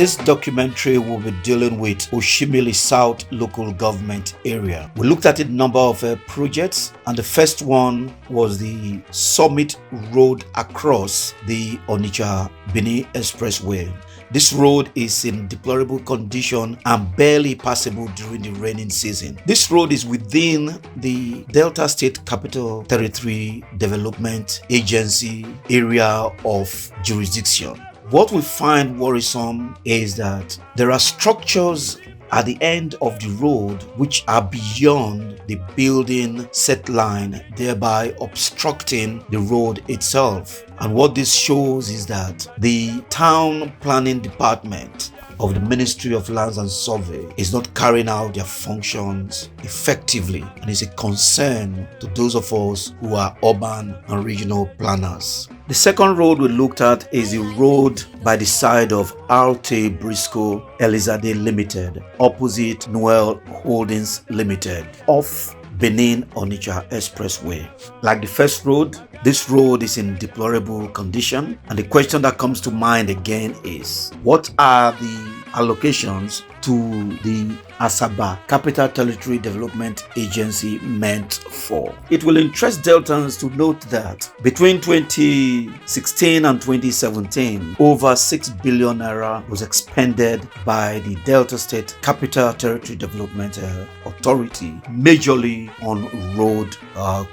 This documentary will be dealing with Oshimili South local government area. We looked at a number of projects, and the first one was the Summit Road across the Onitsha Benin Expressway. This road is in deplorable condition and barely passable during the raining season. This road is within the Delta State Capital Territory Development Agency area of jurisdiction. What we find worrisome is that there are structures at the end of the road which are beyond the building set line, thereby obstructing the road itself. And what this shows is that the town planning department of the Ministry of Lands and Survey is not carrying out their functions effectively, and is a concern to those of us who are urban and regional planners. The second road we looked at is the road by the side of RT Briscoe Elizade Limited, opposite Noel Holdings Limited, off Benin Onitsha Expressway. Like the first road, this road is in deplorable condition, and the question that comes to mind again is, what are the allocations to the Asaba Capital Territory Development Agency meant for? It will interest Deltans to note that between 2016 and 2017, over 6 billion naira was expended by the Delta State Capital Territory Development Authority, majorly on road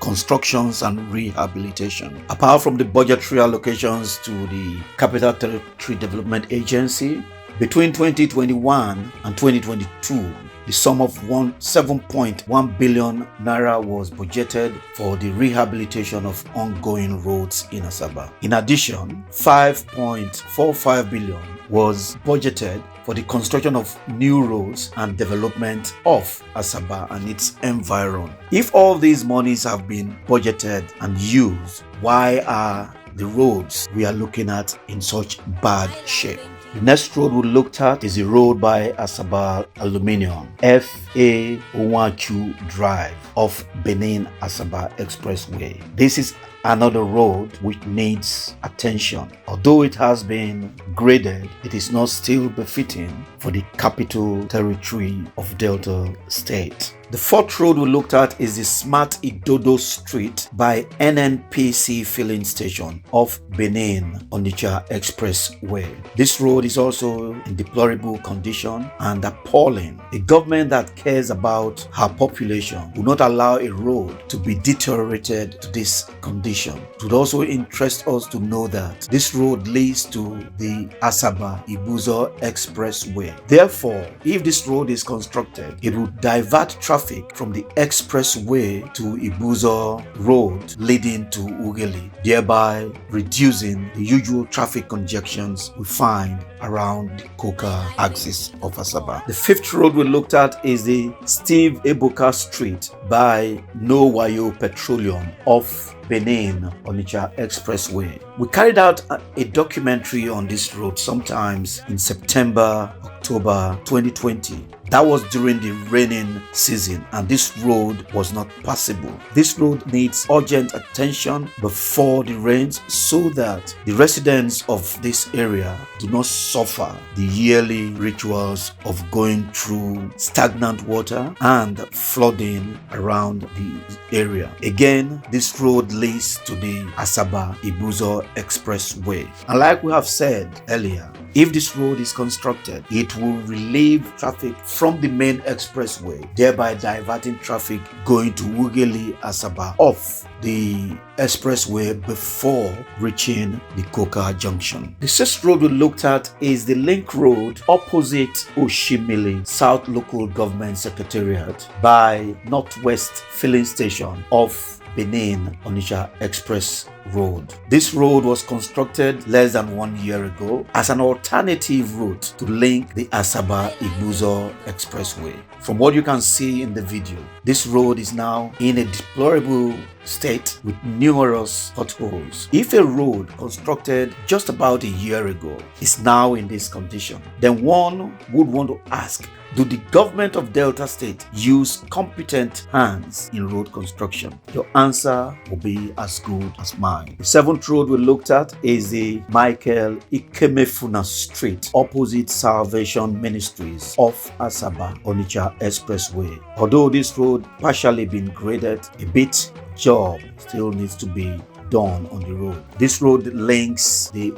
constructions and rehabilitation. Apart from the budgetary allocations to the Capital Territory Development Agency, between 2021 and 2022, the sum of 7.1 billion naira was budgeted for the rehabilitation of ongoing roads in Asaba. In addition, 5.45 billion was budgeted for the construction of new roads and development of Asaba and its environ. If all these monies have been budgeted and used, why are the roads we are looking at in such bad shape? The next road we looked at is the road by Asaba Aluminium, FA Onwuachu Drive, off Benin Asaba Expressway. This is another road which needs attention. Although it has been graded, it is not still befitting for the capital territory of Delta State. The fourth road we looked at is the Smart Idodo Street by NNPC filling station off Benin Onitsha Expressway. This road is also in deplorable condition and appalling. A government that cares about her population will not allow a road to be deteriorated to this condition. It would also interest us to know that this road leads to the Asaba Ibuzo Expressway. Therefore, if this road is constructed, it will divert traffic from the expressway to Ibuzo Road leading to Ugeli, thereby reducing the usual traffic congestions we find around the Coca axis of Asaba. The fifth road we looked at is the Steve Eboka Street by Wayo Petroleum off Benin Onitsha Expressway. We carried out a documentary on this road sometimes in September, October 2020. That was during the raining season, and this road was not passable. This road needs urgent attention before the rains so that the residents of this area do not suffer the yearly rituals of going through stagnant water and flooding around the area. Again, this road leads to the Asaba Ibuzo Expressway. And like we have said earlier, if this road is constructed, it will relieve traffic from the main expressway, thereby diverting traffic going to Ugeli Asaba off the expressway before reaching the Coca Junction. The sixth road we looked at is the Link Road opposite Oshimili South Local Government Secretariat by Northwest Filling Station off Benin Onitsha Express Road. This road was constructed less than 1 year ago as an alternative route to link the Asaba Ibuzo Expressway. From what you can see in the video, this road is now in a deplorable state with numerous potholes. If a road constructed just about a year ago is now in this condition, then one would want to ask, do the government of Delta State use competent hands in road construction? Your answer will be as good as mine. The seventh road we looked at is the Michael Ikemefuna Street opposite Salvation Ministries off Asaba, Onitsha Expressway. Although this road partially been graded, a bit job still needs to be done on the road. This road links the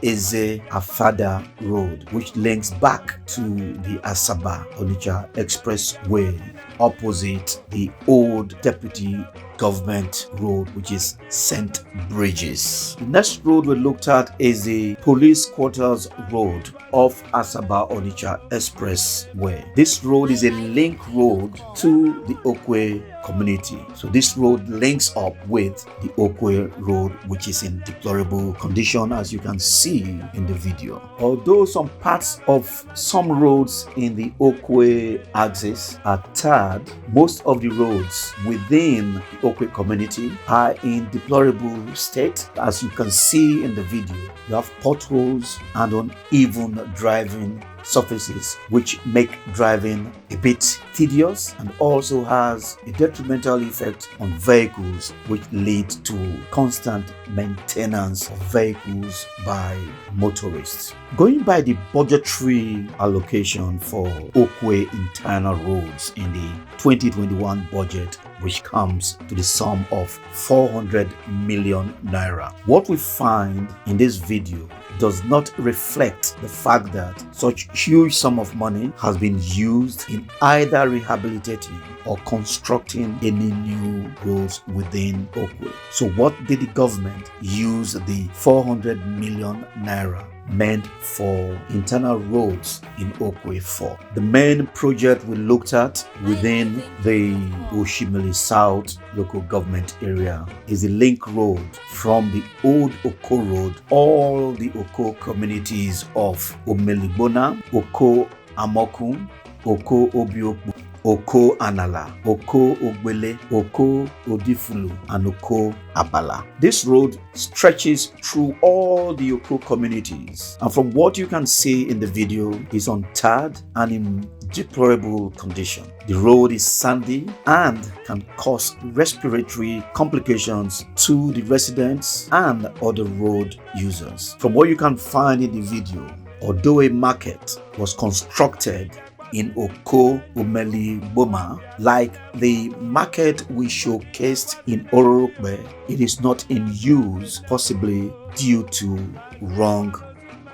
Eze Afada Road, which links back to the Asaba Onitsha Expressway opposite the old Deputy Government Road, which is St. Bridges. The next road we looked at is the Police Quarters Road off Asaba Onitsha Expressway. This road is a link road to the Okwe community. So this road links up with the Okwe road, which is in deplorable condition, as you can see in the video. Although some parts of some roads in the Okwe axis are tarred, most of the roads within the Okwe community are in deplorable state. As you can see in the video, you have potholes and uneven driving surfaces, which make driving a bit tedious and also has a detrimental effect on vehicles, which lead to constant maintenance of vehicles by motorists. Going by the budgetary allocation for Okwe internal roads in the 2021 budget, which comes to the sum of 400 million naira. What we find in this video does not reflect the fact that such huge sum of money has been used in either rehabilitating or constructing any new roads within Okwe. So what did the government use the 400 million naira meant for internal roads in Okwe for? The main project we looked at within the Oshimili South local government area is the link road from the old Oko road. All the Oko communities of Omelibona, Oko Amokun, Oko Obiokbu, Oko Anala, Oko Ogbele, Oko Odifulu, and Oko Abala. This road stretches through all the Oko communities, and from what you can see in the video, is untarred and in deplorable condition. The road is sandy and can cause respiratory complications to the residents and other road users. From what you can find in the video, although a market was constructed in Oko Umeli Boma, like the market we showcased in Okwe, it is not in use, possibly due to wrong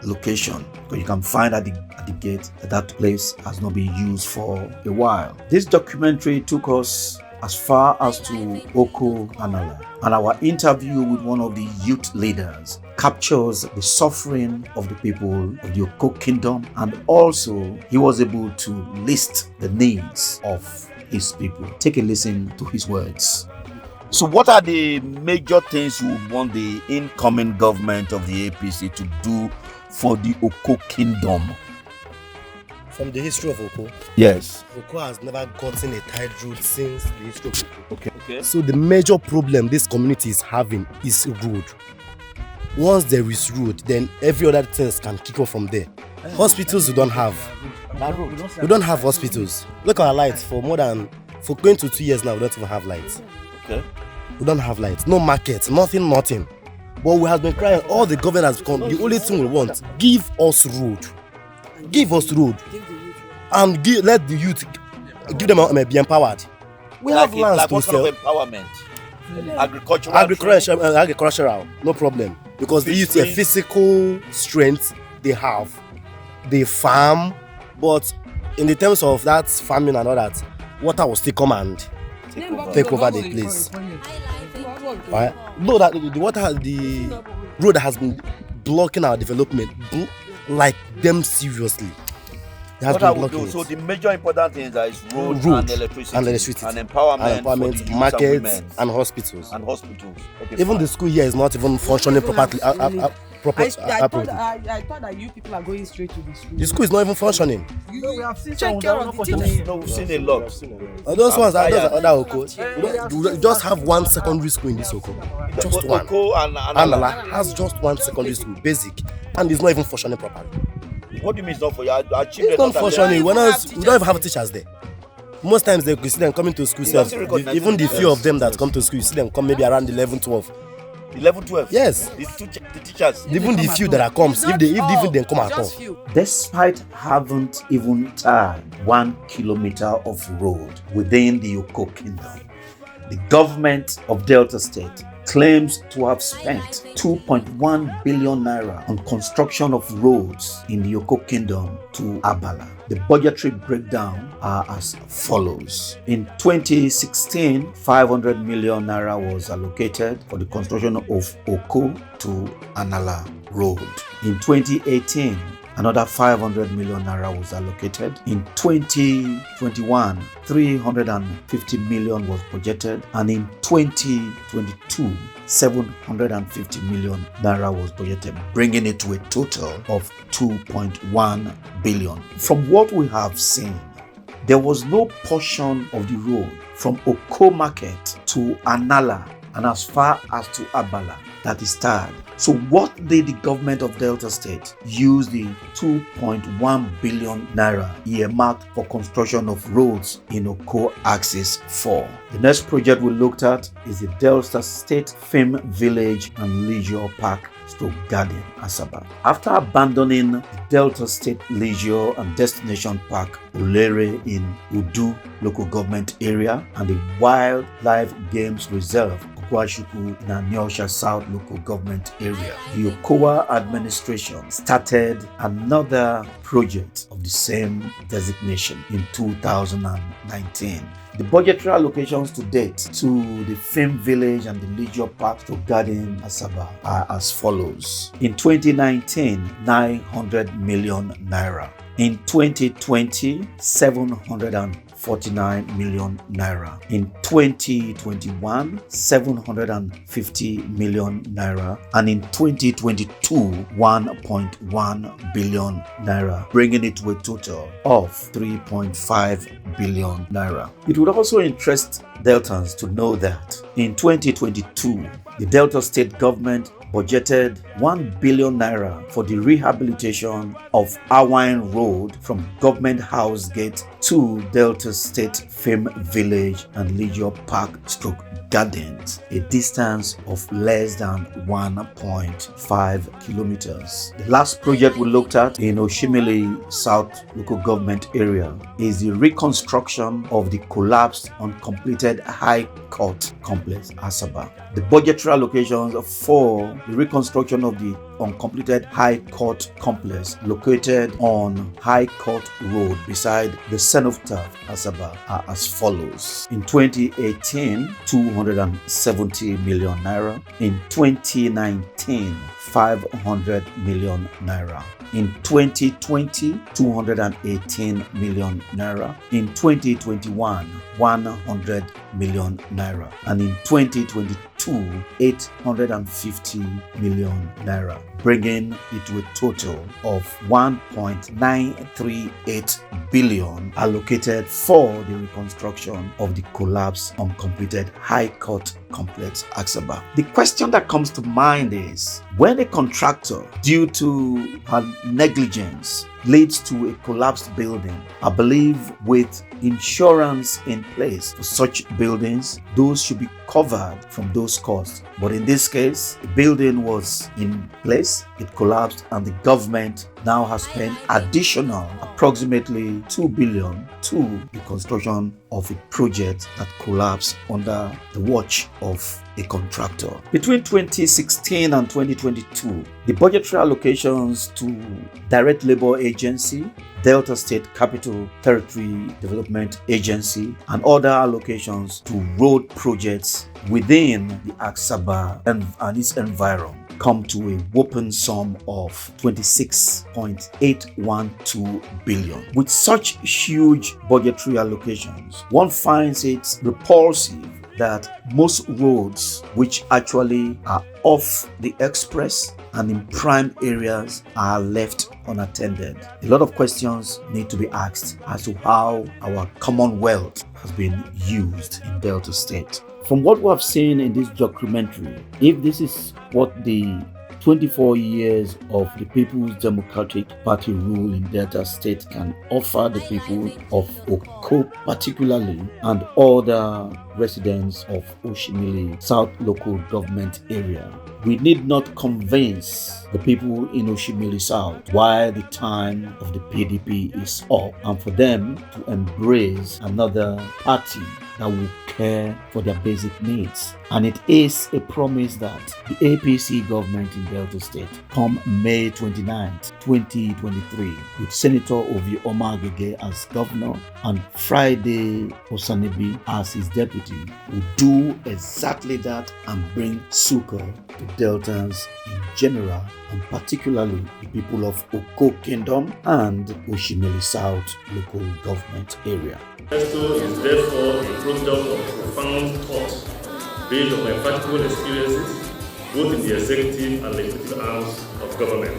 location. Because you can find at the gate that place has not been used for a while. This documentary took us as far as to Oko Anala, and our interview with one of the youth leaders captures the suffering of the people of the Oko kingdom, and also he was able to list the needs of his people. Take a listen to his words. So what are the major things you would want the incoming government of the APC to do for the Oko kingdom? From the history of Oko? Yes. Oko has never gotten a tight road since the history of Oko. Okay. So the major problem this community is having is road. Once there is road, then every other things can kick off from there. Hospitals we don't have. We don't have hospitals. Look at our lights. For going to 2 years now, we don't even have lights. Okay. We don't have lights. No market, nothing. But we have been crying. All the government has become, the only thing we want, give us road. Give us road. And let the youth, give them be empowered. We have lands to sell. What kind of empowerment? Agricultural, no problem. Because the youth, physical strength they have, they farm, but in the terms of that farming and all that, water will still come and take over the place. Right? No, that the road has been blocking our development, like them seriously. What I would do, so the major important things are road and electricity and empowerment markets and hospitals. Okay, even fine. The school here is not even functioning properly. proper I approach. thought that you people are going straight to the school. The school is not even functioning. We have seen Take care of the teachers. No, we've seen a lot. Those ones are those are other Oko. We just have one secondary school in this Oko. Just one. Oko and Anala has just one secondary school, basic, and it's not even functioning properly. What do you mean it's not for you? Our children It's not that functioning. We don't even have teachers there. Most times you see them coming to school. Even the few of them that come to school, you see them come maybe around 11, 12. 11, 12? Yes. The teachers. Even the few that are comes, if they come at all. Despite haven't even tarred 1 kilometer of road within the Oko Kingdom, the government of Delta State claims to have spent 2.1 billion naira on construction of roads in the Oko Kingdom to Abala. The budgetary breakdown are as follows. In 2016, 500 million naira was allocated for the construction of Oko to Anala Road. In 2018, another 500 million naira was allocated. In 2021, 350 million was budgeted, and in 2022, 750 million naira was budgeted, bringing it to a total of 2.1 billion. From what we have seen, there was no portion of the road from Oko Market to Anala and as far as to Abala that is tarred. So what did the government of Delta State use the 2.1 billion naira earmarked for construction of roads in Oko axis for? The next project we looked at is the Delta State Film Village and Leisure Park Garden, Asaba. After abandoning the Delta State Leisure and Destination Park Olere in Udu local government area and the Wildlife Games Reserve Onwuachu in Onitsha South local government area, the Okwe administration started another project of the same designation in 2019. The budgetary allocations to date to the Film Village and the Leisure Park to Garden Asaba are as follows. In 2019, 900 million naira. In 2020, 749 million naira. In 2021, 750 million naira. And in 2022, 1.1 billion naira, bringing it to a total of 3.5 billion naira. It would also interest Deltans to know that in 2022, the Delta State government budgeted 1 billion naira for the rehabilitation of Awine Road from Government House Gate to Delta State Film Village and Leisure Park Gardens, a distance of less than 1.5 kilometers. The last project we looked at in Oshimili South local government area is the reconstruction of the collapsed uncompleted High Court complex, Asaba. The budgetary allocations for the reconstruction of the uncompleted High Court complex located on High Court Road beside the Cenotaph, Asaba, are as follows. In 2018, 270 million naira. In 2019, 500 million naira. In 2020, 218 million naira. In 2021, 100 million naira. And in 2022, 850 million naira, bringing it to a total of 1.938 billion allocated for the reconstruction of the collapsed uncompleted High Court complex, Asaba. The question that comes to mind is, when a contractor, due to her negligence, leads to a collapsed building, I believe with insurance in place for such buildings, those should be covered from those costs. But in this case, the building was in place, it collapsed, and the government now has spent additional approximately 2 billion to the construction of a project that collapsed under the watch of a contractor. Between 2016 and 2022, the budgetary allocations to Direct Labor Agency, Delta State Capital Territory Development Agency, and other allocations to road projects within the Asaba and its environment come to a whopping sum of 26.812 billion. With such huge budgetary allocations, one finds it repulsive that most roads which actually are off the express and in prime areas are left unattended. A lot of questions need to be asked as to how our commonwealth has been used in Delta State. From what we have seen in this documentary, if this is what the 24 years of the People's Democratic Party rule in Delta State can offer the people of Okwe particularly and other residents of Oshimili South local government area, we need not convince the people in Oshimili South why the time of the PDP is up and for them to embrace another party that will care for their basic needs. And it is a promise that the APC government in Delta State, come May 29th, 2023, with Senator LGA as governor and Friday Osanibi as his deputy, will do exactly that and bring succor to Deltans in general, and particularly the people of Okwe Kingdom and Oshimili South local government area. Manifesto is therefore a product of profound thought based on my practical experiences both in the executive and legislative arms of government.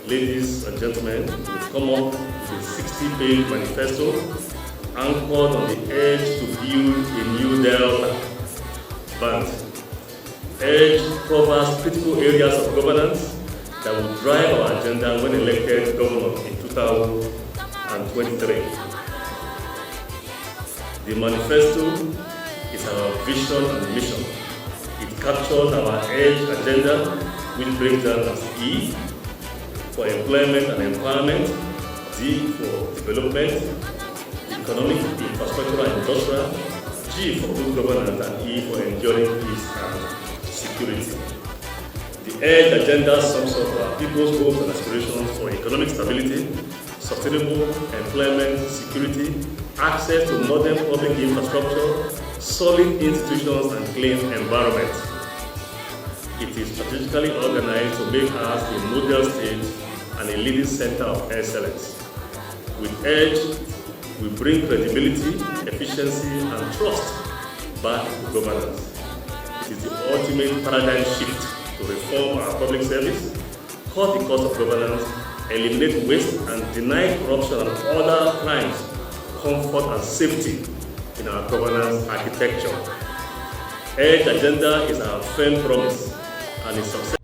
Ladies and gentlemen, we've come up with a 60-page manifesto anchored on the edge to build a new Delta. But edge covers critical areas of governance that will drive our agenda when elected governor in 2023. The manifesto is our vision and mission. It captures our edge agenda, which breaks down as E for employment and empowerment, D for development, economic, infrastructural, and industrial, G for good governance, and E for enduring peace and security. The edge agenda sums up our people's hopes and aspirations for economic stability, sustainable employment, security, access to modern public infrastructure, solid institutions, and clean environment. It is strategically organized to make us a model state and a leading center of excellence. With EDGE, we bring credibility, efficiency, and trust back to governance. It is the ultimate paradigm shift to reform our public service, cut the cost of governance, eliminate waste, and deny corruption and other crimes comfort and safety in our governance architecture. EDGE agenda is our firm promise and its success